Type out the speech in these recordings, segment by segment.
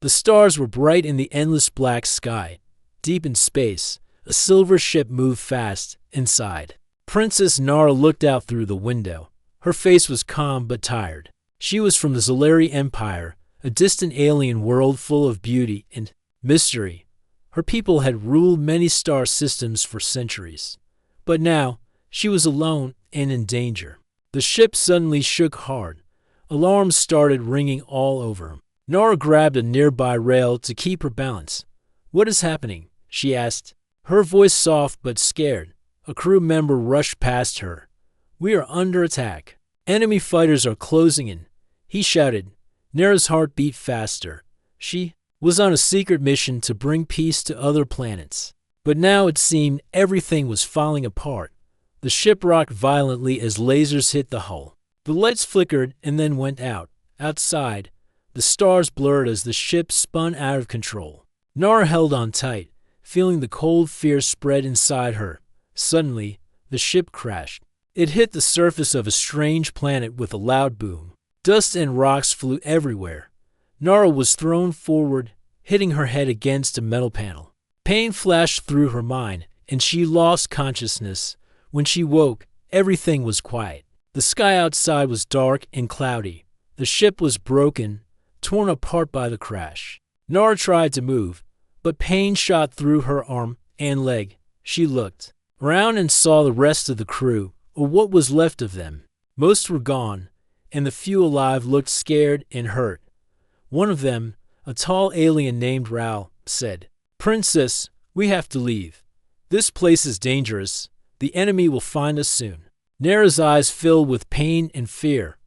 The stars were bright in the endless black sky. Deep in space, a silver ship moved fast inside. Princess Nara looked out through the window. Her face was calm but tired. She was from the Zolari Empire, a distant alien world full of beauty and mystery. Her people had ruled many star systems for centuries. But now, she was alone and in danger. The ship suddenly shook hard. Alarms started ringing all over. Nara grabbed a nearby rail to keep her balance. "What is happening?" she asked, her voice soft but scared. A crew member rushed past her. "We are under attack. Enemy fighters are closing in," he shouted. Nara's heart beat faster. She was on a secret mission to bring peace to other planets. But now it seemed everything was falling apart. The ship rocked violently as lasers hit the hull. The lights flickered and then went out. Outside, the stars blurred as the ship spun out of control. Nara held on tight, feeling the cold fear spread inside her. Suddenly, the ship crashed. It hit the surface of a strange planet with a loud boom. Dust and rocks flew everywhere. Nara was thrown forward, hitting her head against a metal panel. Pain flashed through her mind, and she lost consciousness. When she woke, everything was quiet. The sky outside was dark and cloudy. The ship was broken, torn apart by the crash. Nara tried to move, but pain shot through her arm and leg. She looked around and saw the rest of the crew, or what was left of them. Most were gone, and the few alive looked scared and hurt. One of them, a tall alien named Raoul, said, "Princess, we have to leave. This place is dangerous. The enemy will find us soon." Nara's eyes filled with pain and fear.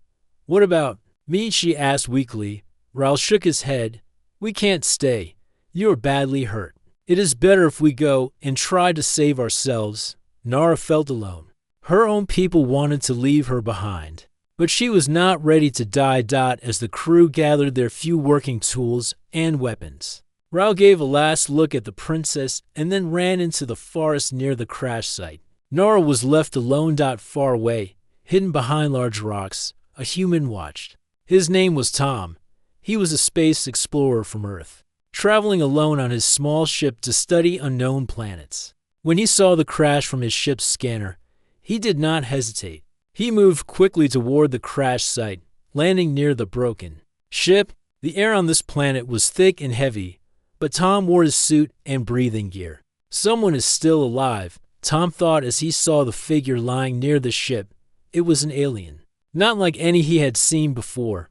"What about me?" she asked weakly. Raoul shook his head. "We can't stay. You are badly hurt. It is better if we go and try to save ourselves." Nara felt alone. Her own people wanted to leave her behind. But she was not ready to die. As the crew gathered their few working tools and weapons, Raoul gave a last look at the princess and then ran into the forest near the crash site. Nara was left alone. Far away, hidden behind large rocks, a human watched. His name was Tom. He was a space explorer from Earth, traveling alone on his small ship to study unknown planets. When he saw the crash from his ship's scanner, he did not hesitate. He moved quickly toward the crash site, landing near the broken ship. The air on this planet was thick and heavy, but Tom wore his suit and breathing gear. "Someone is still alive," Tom thought as he saw the figure lying near the ship. It was an alien, not like any he had seen before.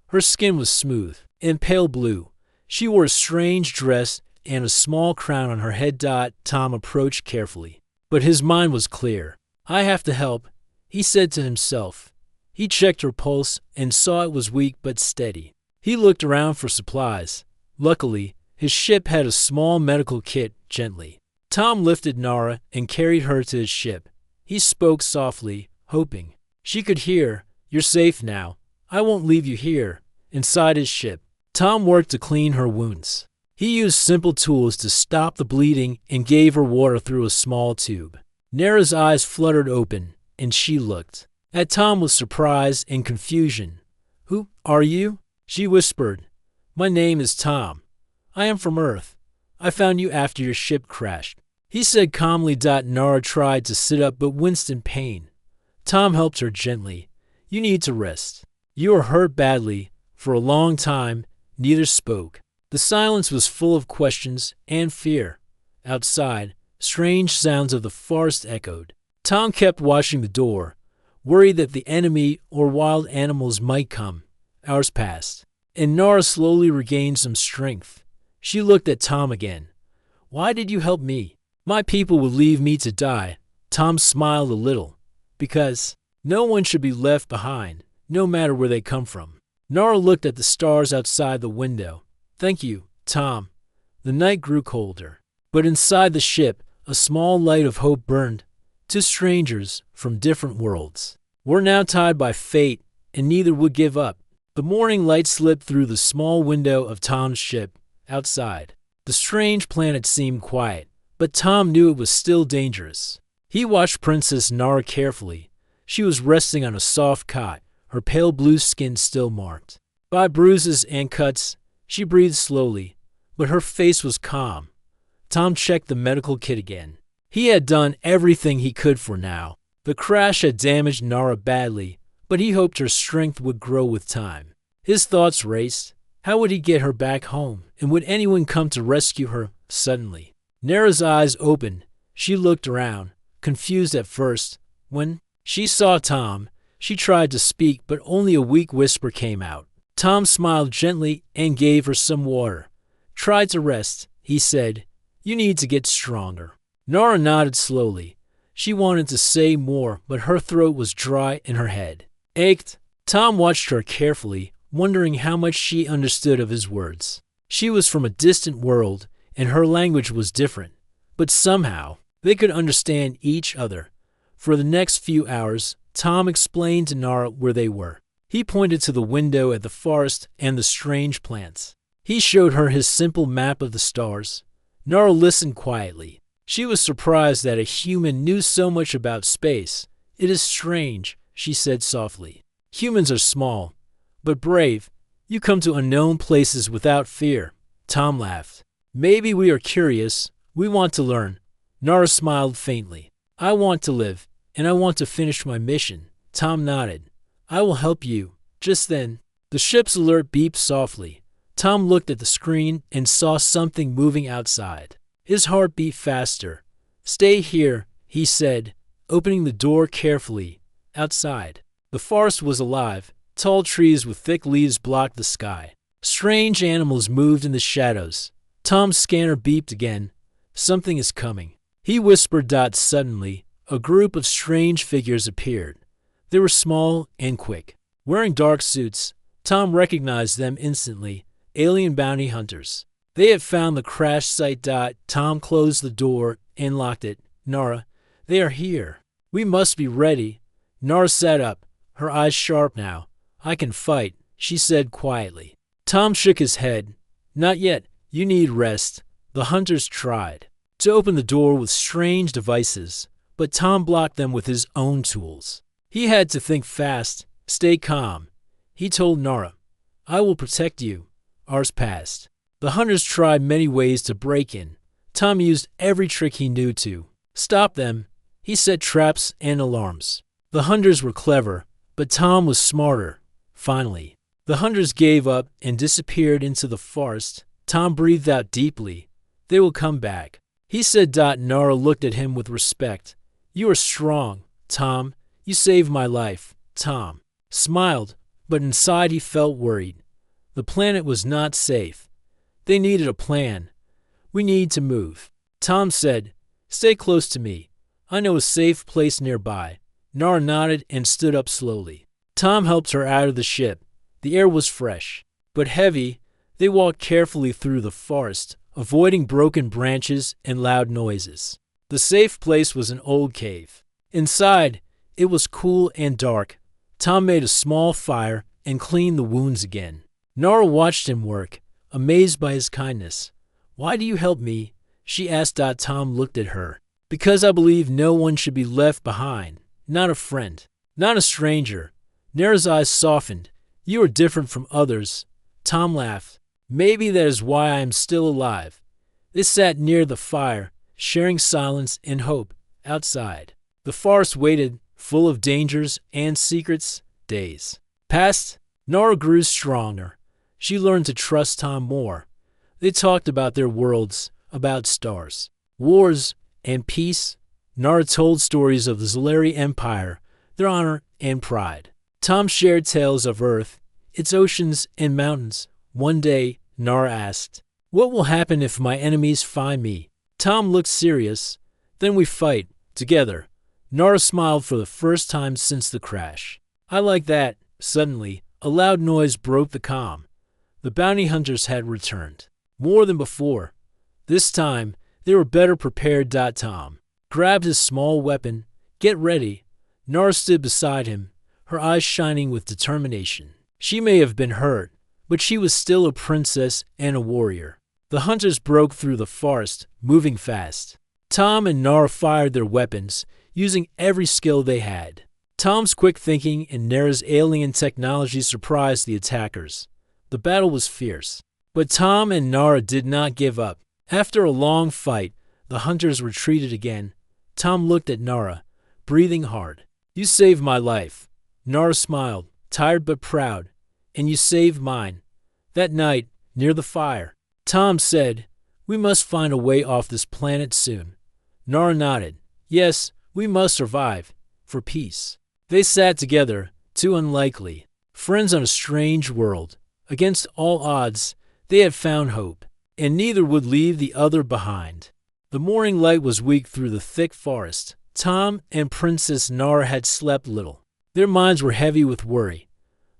Her skin was smooth and pale blue. She wore a strange dress and a small crown on her head. Tom approached carefully, but his mind was clear. "I have to help," he said to himself. He checked her pulse and saw it was weak but steady. He looked around for supplies. Luckily, his ship had a small medical kit. Gently, Tom lifted Nara and carried her to his ship. He spoke softly, hoping she could hear. "You're safe now. I won't leave you here." Inside his ship, Tom worked to clean her wounds. He used simple tools to stop the bleeding and gave her water through a small tube. Nara's eyes fluttered open, and she looked at Tom with surprise and confusion. "Who are you?" she whispered. "My name is Tom. I am from Earth. I found you after your ship crashed," he said calmly. Nara tried to sit up but winced in pain. Tom helped her gently. "You need to rest. You are hurt badly." For a long time, neither spoke. The silence was full of questions and fear. Outside, strange sounds of the forest echoed. Tom kept watching the door, worried that the enemy or wild animals might come. Hours passed, and Nara slowly regained some strength. She looked at Tom again. "Why did you help me? My people would leave me to die." Tom smiled a little. "Because no one should be left behind, no matter where they come from." Nara looked at the stars outside the window. "Thank you, Tom." The night grew colder, but inside the ship, a small light of hope burned. Two strangers from different worlds were now tied by fate, and neither would give up. The morning light slipped through the small window of Tom's ship. Outside, the strange planet seemed quiet, but Tom knew it was still dangerous. He watched Princess Nara carefully. She was resting on a soft cot, her pale blue skin still marked by bruises and cuts. She breathed slowly, but her face was calm. Tom checked the medical kit again. He had done everything he could for now. The crash had damaged Nara badly, but he hoped her strength would grow with time. His thoughts raced. How would he get her back home, and would anyone come to rescue her suddenly? Nara's eyes opened. She looked around, confused at first. When she saw Tom, she tried to speak, but only a weak whisper came out. Tom smiled gently and gave her some water. "Try to rest," he said. "You need to get stronger." Nara nodded slowly. She wanted to say more, but her throat was dry and her head ached. Tom watched her carefully, wondering how much she understood of his words. She was from a distant world, and her language was different, but somehow they could understand each other. For the next few hours, Tom explained to Nara where they were. He pointed to the window at the forest and the strange plants. He showed her his simple map of the stars. Nara listened quietly. She was surprised that a human knew so much about space. "It is strange," she said softly. "Humans are small, but brave. You come to unknown places without fear." Tom laughed. "Maybe we are curious. We want to learn." Nara smiled faintly. "I want to live, and I want to finish my mission." Tom nodded. "I will help you." Just then, the ship's alert beeped softly. Tom looked at the screen and saw something moving outside. His heart beat faster. "Stay here," he said, opening the door carefully. Outside, the forest was alive. Tall trees with thick leaves blocked the sky. Strange animals moved in the shadows. Tom's scanner beeped again. "Something is coming," he whispered. Suddenly, a group of strange figures appeared. They were small and quick. Wearing dark suits, Tom recognized them instantly. Alien bounty hunters. They had found the crash site. Tom closed the door and locked it. "Nara, they are here. We must be ready." Nara sat up, her eyes sharp now. "I can fight," she said quietly. Tom shook his head. "Not yet. You need rest." The hunters tried to open the door with strange devices, but Tom blocked them with his own tools. He had to think fast. "Stay calm," he told Nara. "I will protect you." Hours passed. The hunters tried many ways to break in. Tom used every trick he knew to stop them. He set traps and alarms. The hunters were clever, but Tom was smarter. Finally, the hunters gave up and disappeared into the forest. Tom breathed out deeply. "They will come back," he said. Nara looked at him with respect. "You are strong, Tom. You saved my life." Tom smiled, but inside he felt worried. The planet was not safe. They needed a plan. "We need to move," Tom said. "Stay close to me. I know a safe place nearby." Nara nodded and stood up slowly. Tom helped her out of the ship. The air was fresh, but heavy. They walked carefully through the forest, avoiding broken branches and loud noises. The safe place was an old cave. Inside, it was cool and dark. Tom made a small fire and cleaned the wounds again. Nara watched him work, amazed by his kindness. "Why do you help me?" she asked. Tom looked at her. "Because I believe no one should be left behind. Not a friend, not a stranger." Nara's eyes softened. "You are different from others." Tom laughed. "Maybe that is why I am still alive." They sat near the fire, sharing silence and hope. Outside, the forest waited, full of dangers and secrets. Days passed. Nara grew stronger. She learned to trust Tom more. They talked about their worlds, about stars, wars, and peace. Nara told stories of the Zolari Empire, their honor and pride. Tom shared tales of Earth, its oceans and mountains. One day, Nara asked, "What will happen if my enemies find me?" Tom looked serious. "Then we fight, together." Nara smiled for the first time since the crash. "I like that." Suddenly, a loud noise broke the calm. The bounty hunters had returned. More than before. This time, they were better prepared. Tom grabbed his small weapon. "Get ready." Nara stood beside him, her eyes shining with determination. She may have been hurt, but she was still a princess and a warrior. The hunters broke through the forest, moving fast. Tom and Nara fired their weapons, using every skill they had. Tom's quick thinking and Nara's alien technology surprised the attackers. The battle was fierce. But Tom and Nara did not give up. After a long fight, the hunters retreated again. Tom looked at Nara, breathing hard. "You saved my life." Nara smiled, tired but proud. "And you saved mine." That night, near the fire, Tom said, "We must find a way off this planet soon." Nara nodded. "Yes, we must survive. For peace." They sat together, too unlikely. Friends on a strange world. Against all odds, they had found hope, and neither would leave the other behind. The morning light was weak through the thick forest. Tom and Princess Nara had slept little. Their minds were heavy with worry.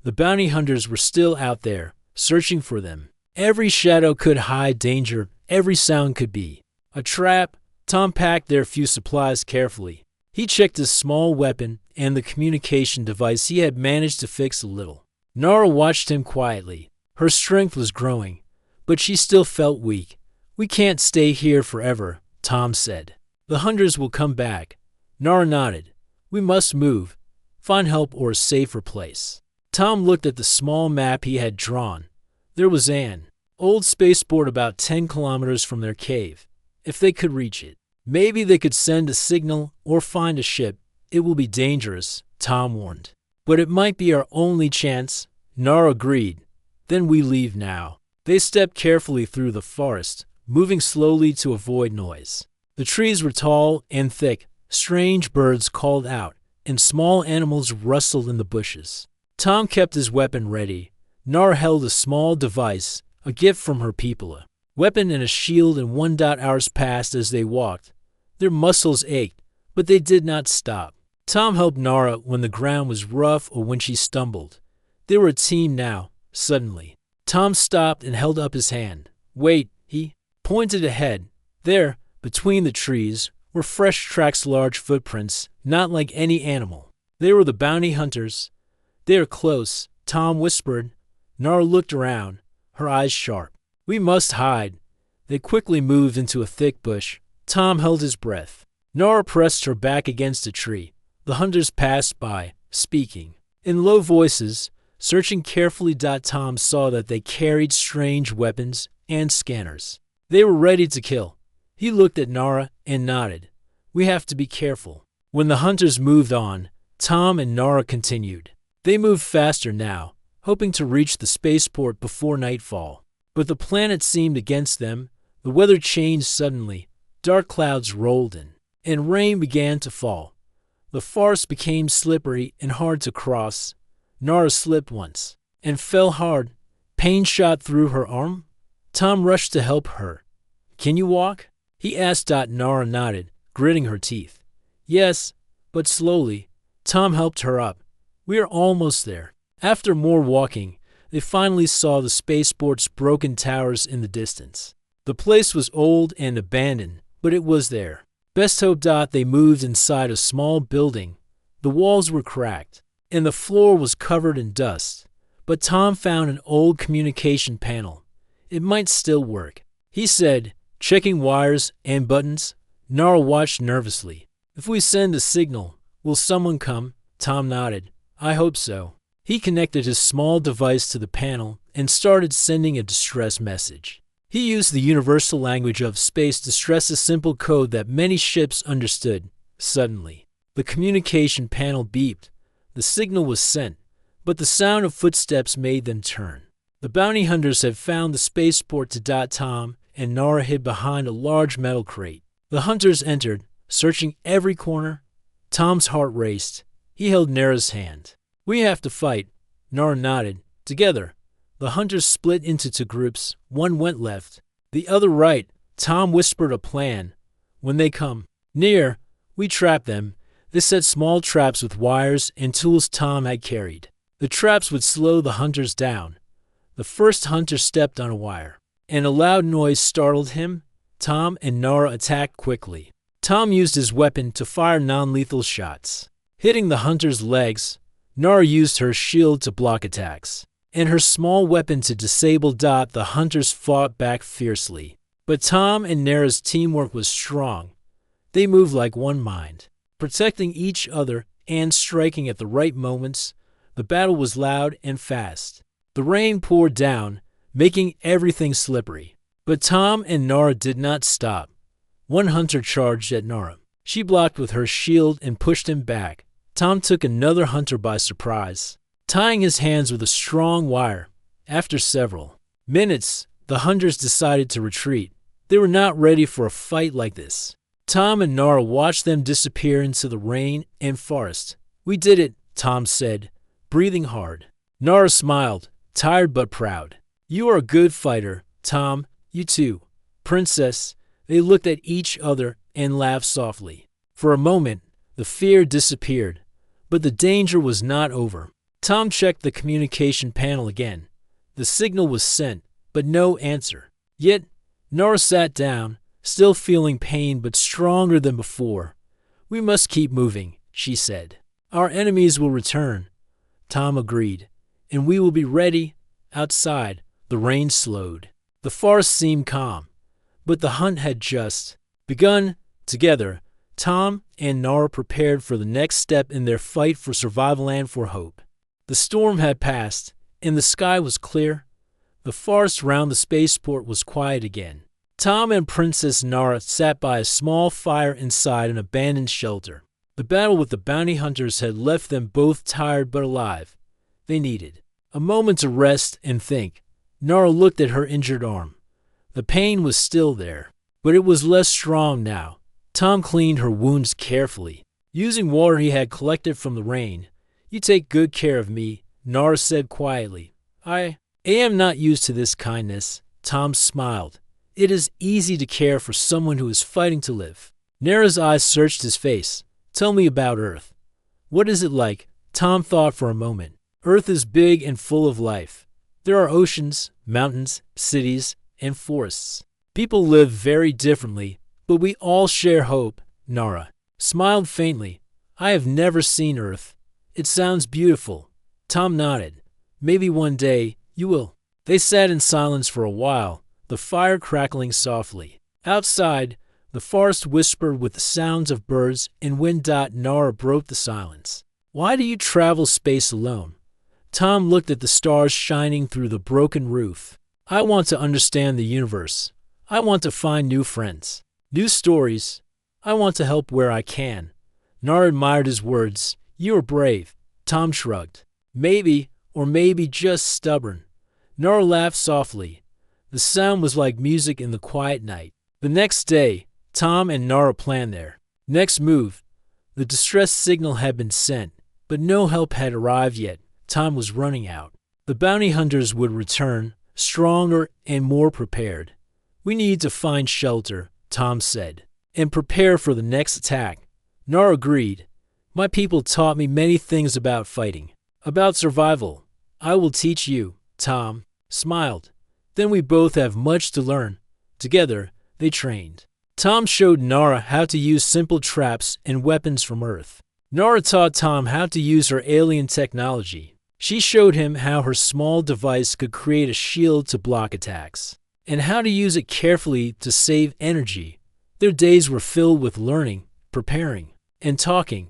The bounty hunters were still out there, searching for them. Every shadow could hide danger, every sound could be a trap. Tom packed their few supplies carefully. He checked his small weapon and the communication device he had managed to fix a little. Nara watched him quietly. Her strength was growing, but she still felt weak. "We can't stay here forever," Tom said. "The hunters will come back." Nara nodded. "We must move, find help or a safer place." Tom looked at the small map he had drawn. There was an old spaceport about 10 kilometers from their cave. If they could reach it, maybe they could send a signal or find a ship. "It will be dangerous," Tom warned. "But it might be our only chance." Nara agreed. "Then we leave now." They stepped carefully through the forest, moving slowly to avoid noise. The trees were tall and thick. Strange birds called out, and small animals rustled in the bushes. Tom kept his weapon ready. Nara held a small device, a gift from her people. A weapon and a shield, and 1 hours passed as they walked. Their muscles ached, but they did not stop. Tom helped Nara when the ground was rough or when she stumbled. They were a team now. Suddenly, Tom stopped and held up his hand. "Wait," he pointed ahead. There, between the trees, were fresh tracks, large footprints, not like any animal. They were the bounty hunters. "They are close," Tom whispered. Nara looked around, her eyes sharp. "We must hide." They quickly moved into a thick bush. Tom held his breath. Nara pressed her back against a tree. The hunters passed by, speaking in low voices, searching carefully. Tom saw that they carried strange weapons and scanners. They were ready to kill. He looked at Nara and nodded. "We have to be careful." When the hunters moved on, Tom and Nara continued. They moved faster now, hoping to reach the spaceport before nightfall. But the planet seemed against them. The weather changed suddenly. Dark clouds rolled in, and rain began to fall. The forest became slippery and hard to cross. Nara slipped once and fell hard. Pain shot through her arm. Tom rushed to help her. "Can you walk?" he asked. Nara nodded, gritting her teeth. "Yes, but slowly." Tom helped her up. "We are almost there." After more walking, they finally saw the spaceport's broken towers in the distance. The place was old and abandoned, but it was there. Best hope. They moved inside a small building. The walls were cracked, and the floor was covered in dust. But Tom found an old communication panel. It might still work, he said, checking wires and buttons. Nara watched nervously. "If we send a signal, will someone come?" Tom nodded. "I hope so." He connected his small device to the panel and started sending a distress message. He used the universal language of space to stress a simple code that many ships understood. Suddenly, the communication panel beeped. The signal was sent, but the sound of footsteps made them turn. The bounty hunters had found the spaceport. Tom and Nara hid behind a large metal crate. The hunters entered, searching every corner. Tom's heart raced. He held Nara's hand. "We have to fight." Nara nodded. Together, the hunters split into 2 groups. One went left, the other right. Tom whispered a plan. "When they come near, we trap them." They set small traps with wires and tools Tom had carried. The traps would slow the hunters down. The first hunter stepped on a wire, and a loud noise startled him. Tom and Nara attacked quickly. Tom used his weapon to fire non-lethal shots, hitting the hunter's legs. Nara used her shield to block attacks, and her small weapon to disable. The hunters fought back fiercely. But Tom and Nara's teamwork was strong. They moved like one mind, protecting each other and striking at the right moments. The battle was loud and fast. The rain poured down. making everything slippery. But Tom and Nara did not stop. One hunter charged at Nara. She blocked with her shield and pushed him back. Tom took another hunter by surprise, tying his hands with a strong wire. After several minutes, the hunters decided to retreat. They were not ready for a fight like this. Tom and Nara watched them disappear into the rain and forest. "We did it," Tom said, breathing hard. Nara smiled, tired but proud. "You are a good fighter, Tom. You too, Princess." They looked at each other and laughed softly. For a moment, the fear disappeared, but the danger was not over. Tom checked the communication panel again. The signal was sent, but no answer. Yet, Nara sat down, still feeling pain but stronger than before. "We must keep moving," she said. "Our enemies will return," Tom agreed, "and we will be ready." Outside, the rain slowed. The forest seemed calm, but the hunt had just begun. Together, Tom and Nara prepared for the next step in their fight for survival and for hope. The storm had passed, and the sky was clear. The forest around the spaceport was quiet again. Tom and Princess Nara sat by a small fire inside an abandoned shelter. The battle with the bounty hunters had left them both tired but alive. They needed a moment to rest and think. Nara looked at her injured arm. The pain was still there, but it was less strong now. Tom cleaned her wounds carefully, using water he had collected from the rain. "You take good care of me," Nara said quietly. I am not used to this kindness," Tom smiled. "It is easy to care for someone who is fighting to live." Nara's eyes searched his face. "Tell me about Earth. What is it like?" Tom thought for a moment. "Earth is big and full of life. There are oceans, mountains, cities, and forests. People live very differently, but we all share hope." Nara smiled faintly. "I have never seen Earth. It sounds beautiful." Tom nodded. "Maybe one day you will." They sat in silence for a while, the fire crackling softly. Outside, the forest whispered with the sounds of birds and wind. Nara broke the silence. "Why do you travel space alone?" Tom looked at the stars shining through the broken roof. "I want to understand the universe. I want to find new friends, new stories. I want to help where I can." Nara admired his words. "You are brave." Tom shrugged. "Maybe, or maybe just stubborn." Nara laughed softly. The sound was like music in the quiet night. The next day, Tom and Nara planned their next move. The distress signal had been sent, but no help had arrived yet. Time was running out. The bounty hunters would return, stronger and more prepared. "We need to find shelter," Tom said, "and prepare for the next attack." Nara agreed. "My people taught me many things about fighting, about survival. I will teach you." Tom smiled. "Then we both have much to learn." Together, they trained. Tom showed Nara how to use simple traps and weapons from Earth. Nara taught Tom how to use her alien technology. She showed him how her small device could create a shield to block attacks, and how to use it carefully to save energy. Their days were filled with learning, preparing, and talking.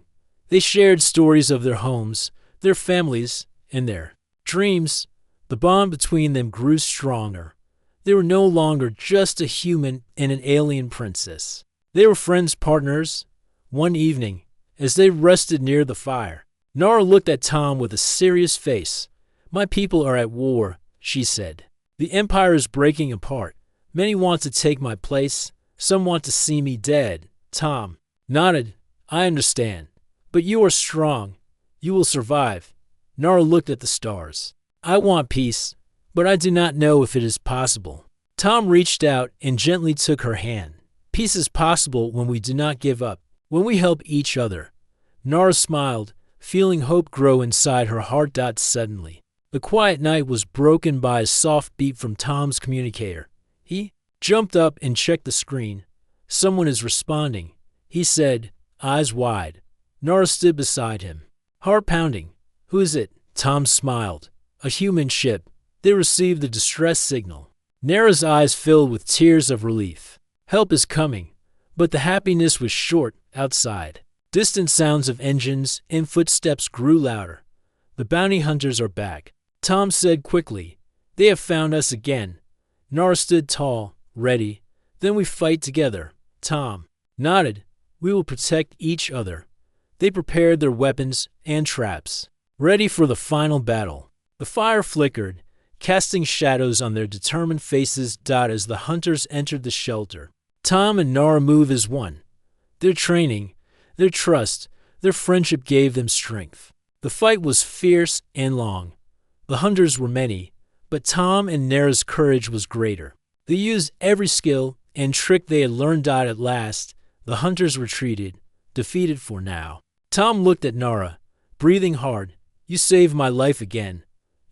They shared stories of their homes, their families, and their dreams. The bond between them grew stronger. They were no longer just a human and an alien princess. They were friends, partners. One evening, as they rested near the fire, Nara looked at Tom with a serious face. "My people are at war," she said. "The empire is breaking apart. Many want to take my place. Some want to see me dead." Tom nodded. "I understand. But you are strong. You will survive." Nara looked at the stars. "I want peace, but I do not know if it is possible." Tom reached out and gently took her hand. "Peace is possible when we do not give up, when we help each other." Nara smiled, feeling hope grow inside her heart. Suddenly, the quiet night was broken by a soft beep from Tom's communicator. He jumped up and checked the screen. "Someone is responding," he said, eyes wide. Nara stood beside him, heart pounding. "Who is it?" Tom smiled. "A human ship. They received the distress signal." Nara's eyes filled with tears of relief. Help is coming. But the happiness was short. Outside, distant sounds of engines and footsteps grew louder. "The bounty hunters are back," Tom said quickly. They have found us again. Nara stood tall, ready. Then we fight together. Tom nodded. We will protect each other. They prepared their weapons and traps, ready for the final battle. The fire flickered, casting shadows on their determined faces as the hunters entered the shelter. Tom and Nara moved as one. Their training, their trust, their friendship gave them strength. The fight was fierce and long. The hunters were many, but Tom and Nara's courage was greater. They used every skill and trick they had learned. At last, the hunters retreated, defeated for now. Tom looked at Nara, breathing hard. You saved my life again.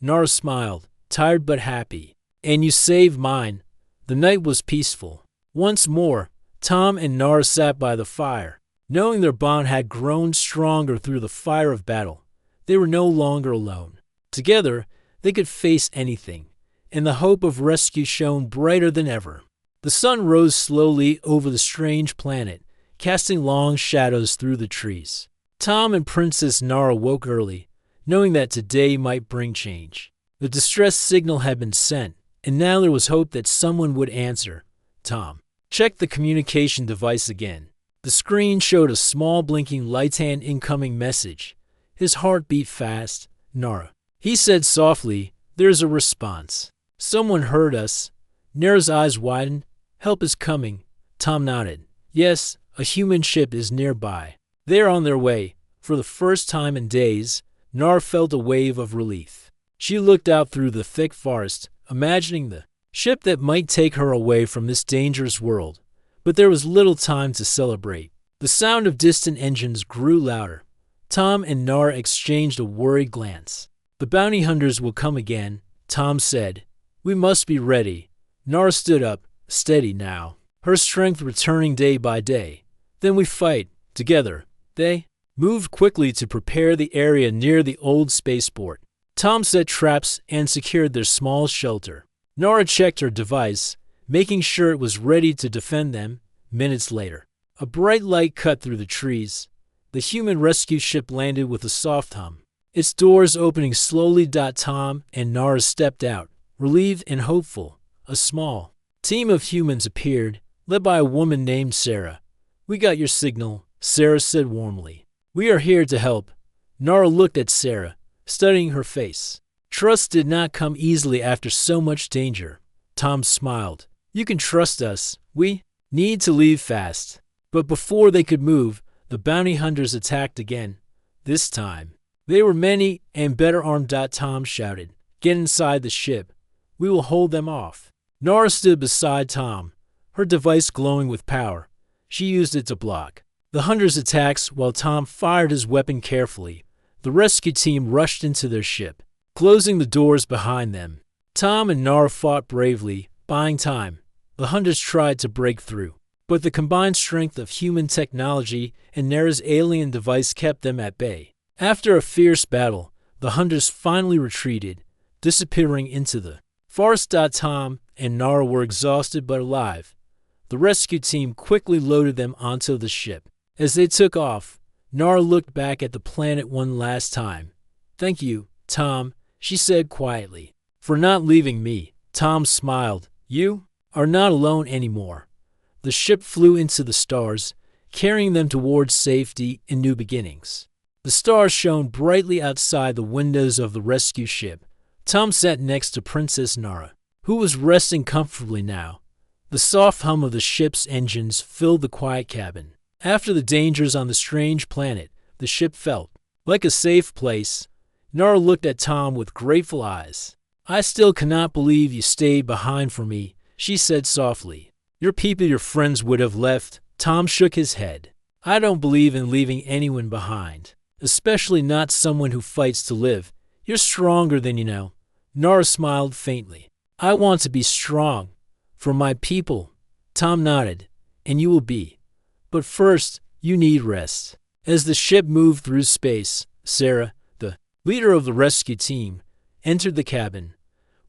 Nara smiled, tired but happy. And you saved mine. The night was peaceful. Once more, Tom and Nara sat by the fire. Knowing their bond had grown stronger through the fire of battle, they were no longer alone. Together, they could face anything, and the hope of rescue shone brighter than ever. The sun rose slowly over the strange planet, casting long shadows through the trees. Tom and Princess Nara woke early, knowing that today might bring change. The distress signal had been sent, and now there was hope that someone would answer. Tom checked the communication device again. The screen showed a small blinking light and incoming message. His heart beat fast. Nara. He said softly, "There's a response. Someone heard us." Nara's eyes widened. "Help is coming." Tom nodded. "Yes, a human ship is nearby. They're on their way." For the first time in days, Nara felt a wave of relief. She looked out through the thick forest, imagining the ship that might take her away from this dangerous world. But there was little time to celebrate. The sound of distant engines grew louder. Tom and Nara exchanged a worried glance. "The bounty hunters will come again," Tom said. "We must be ready." Nara stood up, steady now, her strength returning day by day. "Then we fight, together." They moved quickly to prepare the area near the old spaceport. Tom set traps and secured their small shelter. Nara checked her device, making sure it was ready to defend them. Minutes later, a bright light cut through the trees. The human rescue ship landed with a soft hum, its doors opening slowly. Tom and Nara stepped out, relieved and hopeful. A small team of humans appeared, led by a woman named Sarah. "We got your signal," Sarah said warmly. "We are here to help." Nara looked at Sarah, studying her face. Trust did not come easily after so much danger. Tom smiled. "You can trust us. We need to leave fast." But before they could move, the bounty hunters attacked again. This time, they were many and better armed. Tom shouted, "Get inside the ship. We will hold them off." Nara stood beside Tom, her device glowing with power. She used it to block the hunters' attacks while Tom fired his weapon carefully. The rescue team rushed into their ship, closing the doors behind them. Tom and Nara fought bravely, buying time. The hunters tried to break through, but the combined strength of human technology and Nara's alien device kept them at bay. After a fierce battle, the hunters finally retreated, disappearing into the forest. Tom and Nara were exhausted but alive. The rescue team quickly loaded them onto the ship. As they took off, Nara looked back at the planet one last time. "Thank you, Tom," she said quietly, "for not leaving me." Tom smiled. "You are not alone anymore." The ship flew into the stars, carrying them towards safety and new beginnings. The stars shone brightly outside the windows of the rescue ship. Tom sat next to Princess Nara, who was resting comfortably now. The soft hum of the ship's engines filled the quiet cabin. After the dangers on the strange planet, the ship felt like a safe place. Nara looked at Tom with grateful eyes. "I still cannot believe you stayed behind for me," she said softly. "Your people, your friends would have left." Tom shook his head. "I don't believe in leaving anyone behind, especially not someone who fights to live. You're stronger than you know." Nara smiled faintly. "I want to be strong for my people." Tom nodded. "And you will be. But first, you need rest." As the ship moved through space, Sarah, the leader of the rescue team, entered the cabin.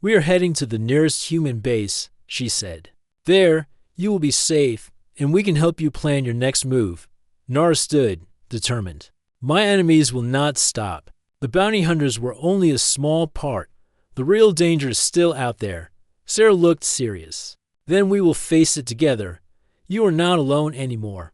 "We are heading to the nearest human base," she said. "There, you will be safe, and we can help you plan your next move." Nara stood, determined. "My enemies will not stop." The bounty hunters were only a small part. The real danger is still out there. Sarah looked serious. Then we will face it together. You are not alone anymore.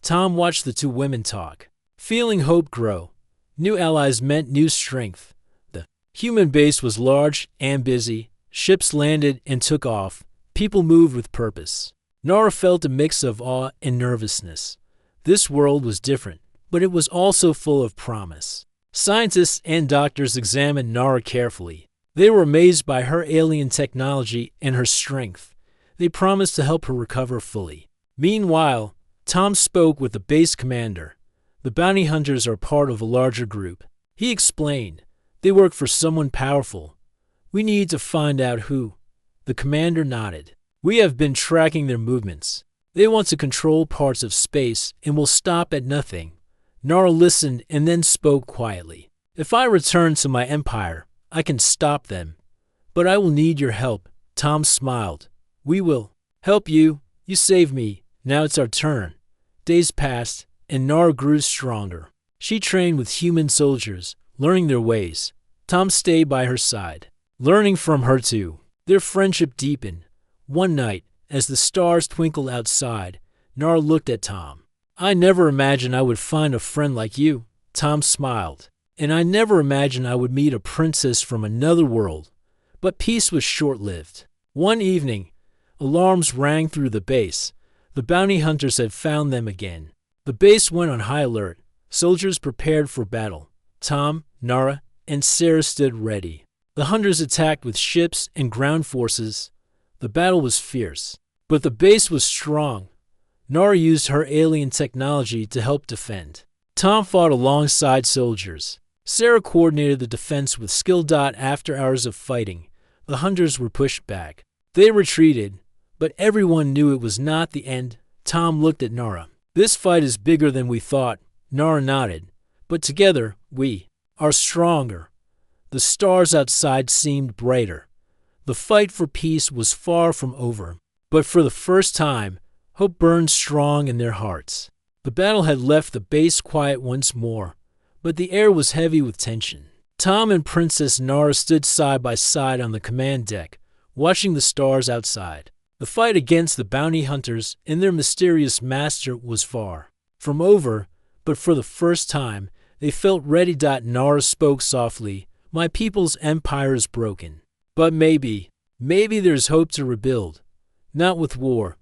Tom watched the two women talk, feeling hope grow. New allies meant new strength. The human base was large and busy. Ships landed and took off. People moved with purpose. Nara felt a mix of awe and nervousness. This world was different, but it was also full of promise. Scientists and doctors examined Nara carefully. They were amazed by her alien technology and her strength. They promised to help her recover fully. Meanwhile, Tom spoke with the base commander. The bounty hunters are part of a larger group. He explained, they work for someone powerful. We need to find out who. The commander nodded. We have been tracking their movements. They want to control parts of space and will stop at nothing. Nara listened and then spoke quietly. If I return to my empire, I can stop them. But I will need your help. Tom smiled. We will help you. You saved me. Now it's our turn. Days passed, and Nara grew stronger. She trained with human soldiers, learning their ways. Tom stayed by her side, learning from her too. Their friendship deepened. One night, as the stars twinkled outside, Nara looked at Tom. I never imagined I would find a friend like you. Tom smiled. And I never imagined I would meet a princess from another world. But peace was short-lived. One evening, alarms rang through the base. The bounty hunters had found them again. The base went on high alert. Soldiers prepared for battle. Tom, Nara, and Sarah stood ready. The hunters attacked with ships and ground forces. The battle was fierce, but the base was strong. Nara used her alien technology to help defend. Tom fought alongside soldiers. Sarah coordinated the defense with skill. After hours of fighting, the hunters were pushed back. They retreated, but everyone knew it was not the end. Tom looked at Nara. This fight is bigger than we thought. Nara nodded. But together, we are stronger. The stars outside seemed brighter. The fight for peace was far from over. But for the first time, hope burned strong in their hearts. The battle had left the base quiet once more, but the air was heavy with tension. Tom and Princess Nara stood side by side on the command deck, watching the stars outside. The fight against the bounty hunters and their mysterious master was far from over, but for the first time, they felt ready. Nara spoke softly. My people's empire is broken. But maybe there's hope to rebuild. Not with war,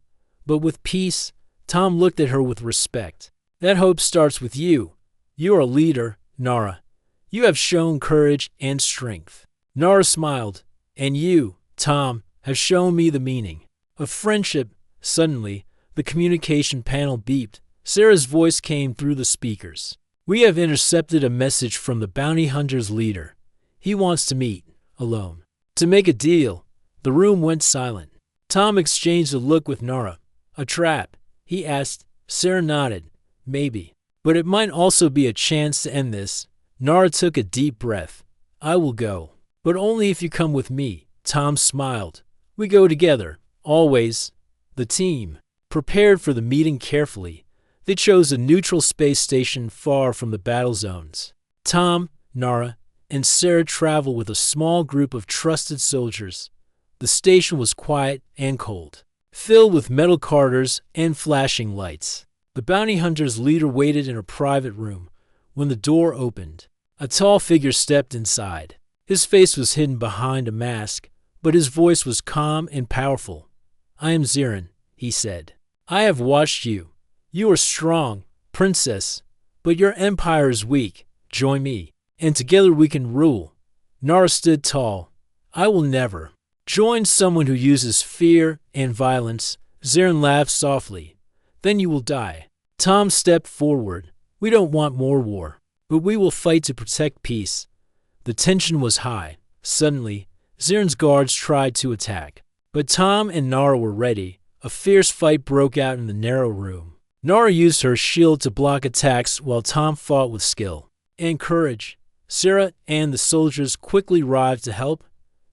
but with peace. Tom looked at her with respect. That hope starts with you. You are a leader, Nara. You have shown courage and strength. Nara smiled. And you, Tom, have shown me the meaning of friendship. Suddenly, the communication panel beeped. Sarah's voice came through the speakers. We have intercepted a message from the bounty hunter's leader. He wants to meet, alone, to make a deal. The room went silent. Tom exchanged a look with Nara. A trap, he asked. Sarah nodded. Maybe. But it might also be a chance to end this. Nara took a deep breath. I will go. But only if you come with me. Tom smiled. We go together. Always. The team prepared for the meeting carefully. They chose a neutral space station far from the battle zones. Tom, Nara, and Sarah traveled with a small group of trusted soldiers. The station was quiet and cold, filled with metal corridors and flashing lights. The bounty hunter's leader waited in a private room. When the door opened, a tall figure stepped inside. His face was hidden behind a mask, but his voice was calm and powerful. I am Zirin, he said. I have watched you. You are strong, princess, but your empire is weak. Join me, and together we can rule. Nara stood tall. I will never join someone who uses fear and violence. Zirin laughed softly. Then you will die. Tom stepped forward. We don't want more war, but we will fight to protect peace. The tension was high. Suddenly, Zirin's guards tried to attack, but Tom and Nara were ready. A fierce fight broke out in the narrow room. Nara used her shield to block attacks while Tom fought with skill and courage. Sarah and the soldiers quickly arrived to help.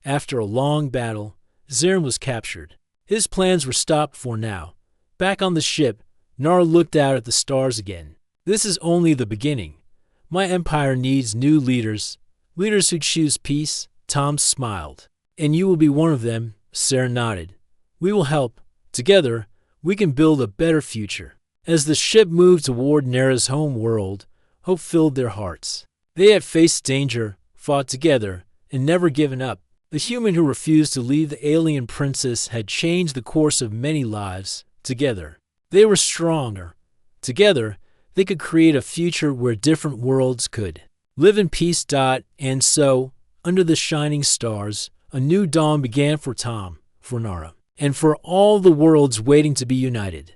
After a long battle, Zirin was captured. His plans were stopped for now. Back on the ship, Nara looked out at the stars again. This is only the beginning. My empire needs new leaders, leaders who choose peace. Tom smiled. And you will be one of them, Sarah nodded. We will help. Together, we can build a better future. As the ship moved toward Nara's home world, hope filled their hearts. They had faced danger, fought together, and never given up. The human who refused to leave the alien princess had changed the course of many lives. Together, they were stronger. Together, they could create a future where different worlds could live in peace. And so, under the shining stars, a new dawn began for Tom, for Nara, and for all the worlds waiting to be united.